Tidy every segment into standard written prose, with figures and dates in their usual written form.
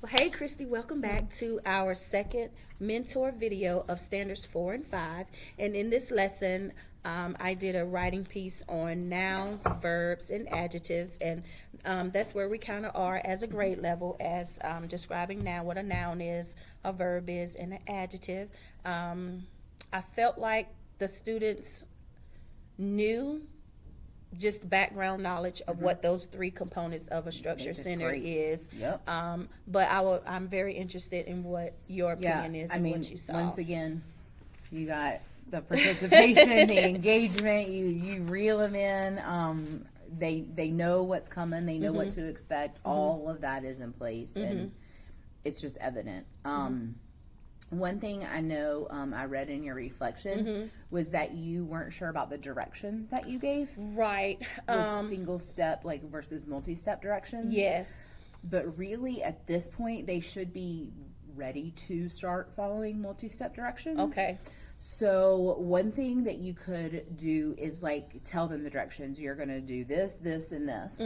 Well, hey, Christy, welcome back to our second mentor video of Standards 4 and 5. And in this lesson, I did a writing piece on nouns, verbs, and adjectives. And that's where we kind of are as a grade level, as describing now what a noun is, a verb is, and an adjective. I felt like the students knew just background knowledge of what those three components of a structure center great. is. Yep. But I'm very interested in what your opinion is I and mean, what you saw. once again, you got the participation, the engagement. You reel them in. They know what's coming. They know what to expect. All of that is in place, and it's just evident. One thing I know I read in your reflection was that you weren't sure about the directions that you gave. Right. With single step versus multi-step directions. Yes. But really, at this point, they should be ready to start following multi-step directions. Okay. So one thing that you could do is tell them the directions. You're going to do this, this, and this.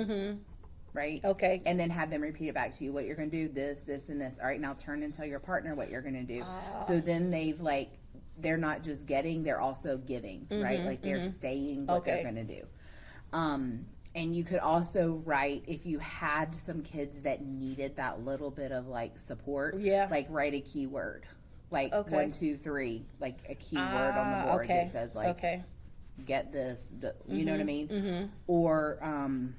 Right? Okay. And then have them repeat it back to you. What you're going to do, this, this, and this. All right, now turn and tell your partner what you're going to do. So then they're not just getting, they're also giving, right? They're saying what they're going to do. And you could also write, if you had some kids that needed that little bit of support, write a keyword. 1, 2, 3, a keyword on the board that says get this, you know what I mean? Or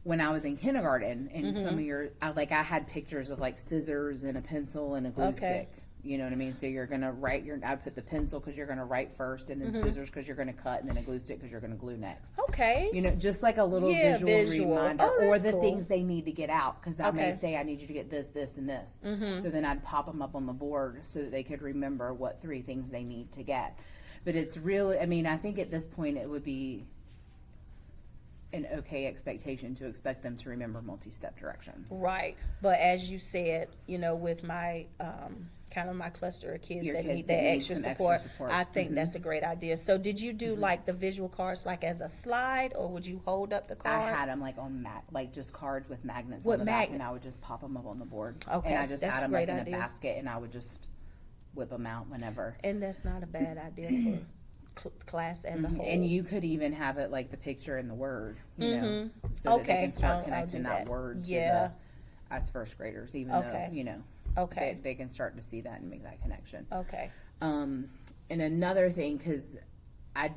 when I was in kindergarten and some of I had pictures of scissors and a pencil and a glue stick. You know what I mean? So you're going to write I put the pencil because you're going to write first, and then scissors because you're going to cut, and then a glue stick because you're going to glue next. Okay. Just a little visual reminder, or the cool. things they need to get out, because I may say I need you to get this, this, and this. So then I'd pop them up on the board so that they could remember what 3 things they need to get. But it's really, I think at this point it would be an okay expectation to expect them to remember multi-step directions. Right. But as you said, with my kind of my cluster of kids that need that extra support, I think that's a great idea. So did you do the visual cards as a slide, or would you hold up the card? I had them on just cards with magnets on the back, and I would just pop them up on the board. Okay, and I just that's had them a great in idea. a basket, and I would just whip them out whenever. And that's not a bad idea for class as a whole. And you could even have it the picture and the word, so that they can start connecting that word to us first graders, even though, they can start to see that and make that connection. Okay. And another thing, because I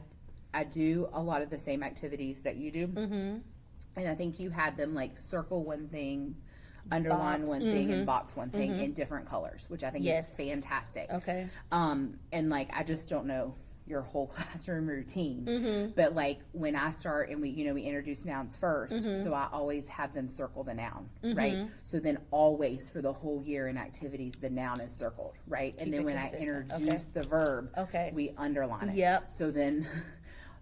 do a lot of the same activities that you do, and I think you had them circle one thing, underline one thing, and box one thing in different colors, which I think is fantastic. Okay. And I just don't know your whole classroom routine, but when I start and we introduce nouns first, so I always have them circle the noun, right? So then always for the whole year in activities, the noun is circled, right? And then when I introduce the verb, we underline it. Yep. So then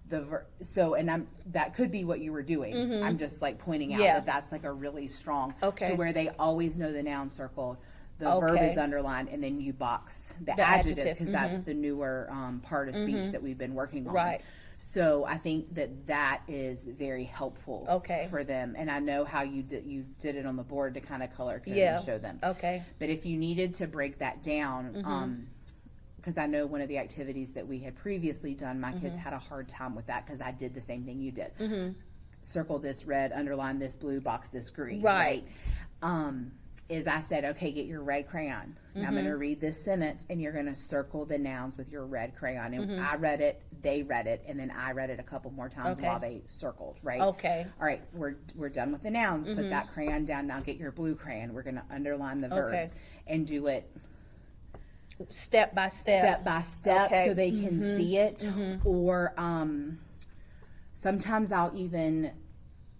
that could be what you were doing. I'm just pointing out that that's a really strong, to where they always know the noun circled. The verb is underlined, and then you box the adjective, because that's the newer part of speech that we've been working on. Right. So I think that is very helpful for them. And I know how you did it on the board to kind of color code and show them. Okay. But if you needed to break that down, because I know one of the activities that we had previously done, my kids had a hard time with that, because I did the same thing you did. Circle this red, underline this blue, box this green. Right. Is I said, okay, get your red crayon. Now I'm going to read this sentence, and you're going to circle the nouns with your red crayon. And I read it, they read it, and then I read it a couple more times while they circled, right? Okay. All right, we're done with the nouns. Put that crayon down. Now get your blue crayon. We're going to underline the verbs and do it step by step, so they can see it. Or sometimes I'll even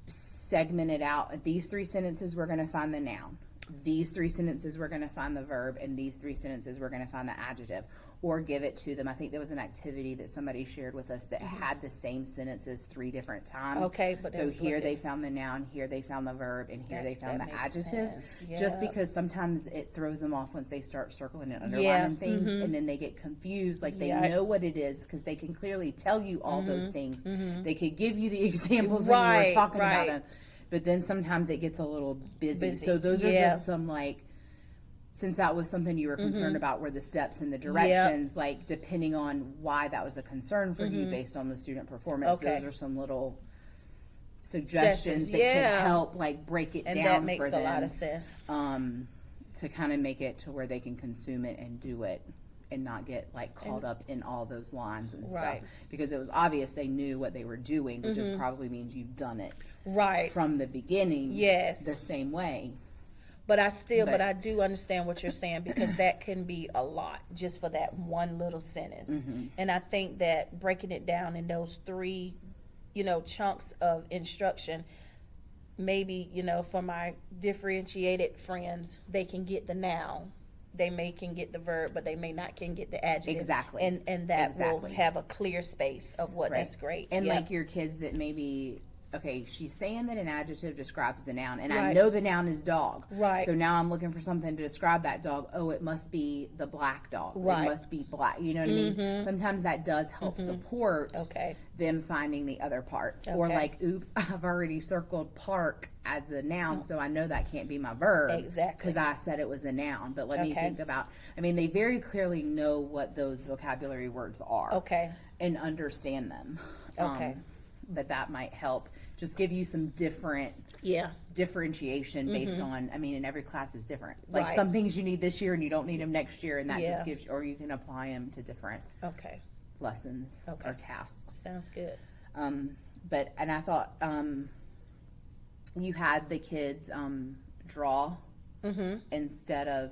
segment it out. These 3 sentences, we're going to find the noun. These 3 sentences, we're going to find the verb, and these 3 sentences, we're going to find the adjective, or give it to them. I think there was an activity that somebody shared with us that had the same sentences 3 different times. Okay, but so here they found the noun, here they found the verb, and here they found the adjective. Just because sometimes it throws them off once they start circling and underlining things, and then they get confused. They know what it is, because they can clearly tell you all those things. They could give you the examples when you were talking about them. but then sometimes it gets a little busy. Busy. So those are Yeah. just some like, since that was something you were concerned about, were the steps and the directions, like depending on why that was a concern for you based on the student performance, Okay. those are some little suggestions that Yeah. could help like break it And down that for makes a them, lot of sense. to kind of make it to where they can consume it and do it and not get like caught up in all those lines and Right. stuff, because it was obvious they knew what they were doing, which just probably means you've done it Right. from the beginning Yes. the same way. But but But- I do understand what you're saying, because that can be a lot just for that one little sentence. Mm-hmm. And I think that breaking it down in those 3, chunks of instruction, maybe, for my differentiated friends, they can get the noun. They can get the verb, but they may not can get the adjective. Exactly. And that will Exactly. have a clear space of what that's great. And Yeah. like your kids that maybe, okay, she's saying that an adjective describes the noun, and I Right. know the noun is dog. Right. So now I'm looking for something to describe that dog. Oh, it must be the black dog. Right. It must be black. You know what I mean? Sometimes that does help support Okay. them finding the other parts. Or Okay. like, oops, I've already circled park as the noun, so I know that can't be my verb. Exactly. Because I said it was a noun. But let me Okay. think about, they very clearly know what those vocabulary words are Okay. and understand them. Okay. But that might help just give you some different Yeah. differentiation based on, and every class is different. Like Right. some things you need this year and you don't need them next year, and that Yeah. just gives you, or you can apply them to different Okay. lessons Okay. or tasks. Sounds good. And I thought you had the kids draw instead of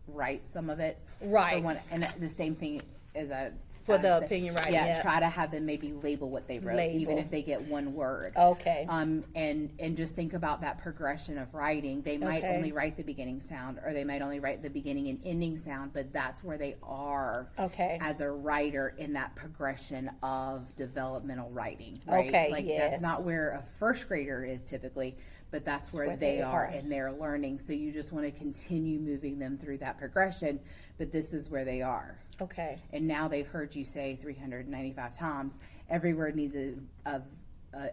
write some of it. Right. And the same thing as I For the said. opinion writing, Yeah, yeah. try to have them maybe label what they wrote, even Label. if they get one word. Okay. And just think about that progression of writing. They might Okay. only write the beginning sound, or they might only write the beginning and ending sound, but that's where they are Okay. as a writer in that progression of developmental writing, right? Okay, Like yes. that's not where a first grader is typically, but that's where they are in their learning. So you just want to continue moving them through that progression, but this is where they are. Okay. And now they've heard you say 395 times, every word needs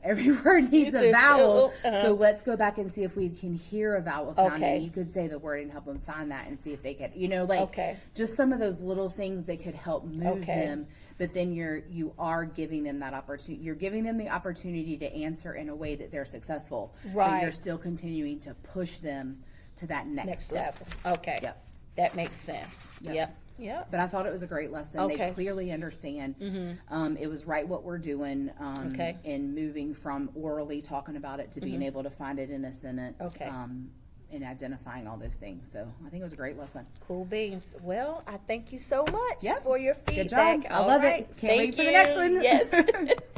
every word needs a vowel. So let's go back and see if we can hear a vowel sound. Okay. And you could say the word and help them find that and see if they could, Okay. just some of those little things that could help move Okay. them. But then you are giving them that opportunity. You're giving them the opportunity to answer in a way that they're successful. But Right. you're still continuing to push them to that next step. level. Okay. Yep. That makes sense. Yep. Yep. But I thought it was a great lesson. Okay. They clearly understand. It was right what we're doing Okay. in moving from orally talking about it to being able to find it in a sentence Okay. and identifying all those things. So I think it was a great lesson. Cool beans. Well, I thank you so much Yep. for your Good feedback. job. I All love right. it. Can't wait Thank for the next you. one. Yes.